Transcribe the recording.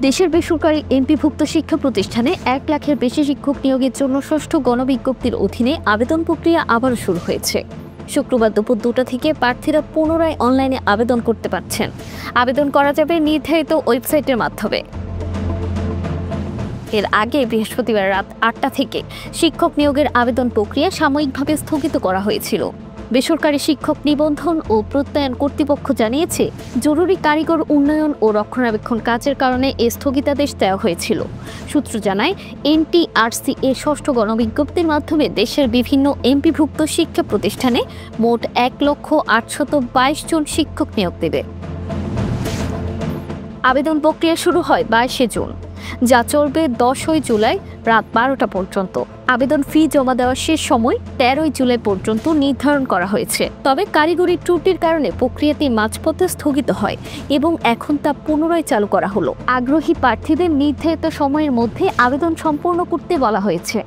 দেশের বেসরকারি এমপিভুক্ত শিক্ষা প্রতিষ্ঠানে ১ লাখের বেশি শিক্ষক নিয়োগের জন্য ষষ্ঠ গণবিজ্ঞপ্তির অধীনে আবেদন প্রক্রিয়া আবারও শুরু হয়েছে। শুক্রবার দুপুর ২টা থেকে প্রার্থীরা পুনরায় অনলাইনে আবেদন করতে পারছেন। আবেদন করা যাবে নির্ধারিত ওয়েবসাইটের মাধ্যমে। এর আগে বৃহস্পতিবার রাত ৮টা থেকে শিক্ষক নিয়োগের আবেদন প্রক্রিয়া সাময়িকভাবে স্থগিত করা হয়েছিল। বেসরকারি শিক্ষক নিবন্ধন ও প্রত্যয়ন কর্তৃপক্ষ জানিয়েছে, জরুরি কারিগর উন্নয়ন ও রক্ষণাবেক্ষণ কাজের কারণে এ স্থগিতাদেশ দেওয়া হয়েছিল। সূত্র জানায়, এনটিআরসি এর ষষ্ঠ গণবিজ্ঞপ্তির মাধ্যমে দেশের বিভিন্ন এমপিভুক্ত শিক্ষা প্রতিষ্ঠানে মোট ১,৮২২ জন শিক্ষক নিয়োগ দেবে। আবেদন প্রক্রিয়া শুরু হয় ২২শে জুন, যা চলবে ১০ই জুলাই রাত ১২টা পর্যন্ত। আবেদন ফি জমা দেওয়ার শেষ সময় ১৩ই জুলাই পর্যন্ত নির্ধারণ করা হয়েছে। তবে কারিগরি ত্রুটির কারণে প্রক্রিয়াটি মাঝপথে স্থগিত হয় এবং এখন তা পুনরায় চালু করা হলো। আগ্রহী প্রার্থীদের নির্ধারিত সময়ের মধ্যে আবেদন সম্পূর্ণ করতে বলা হয়েছে।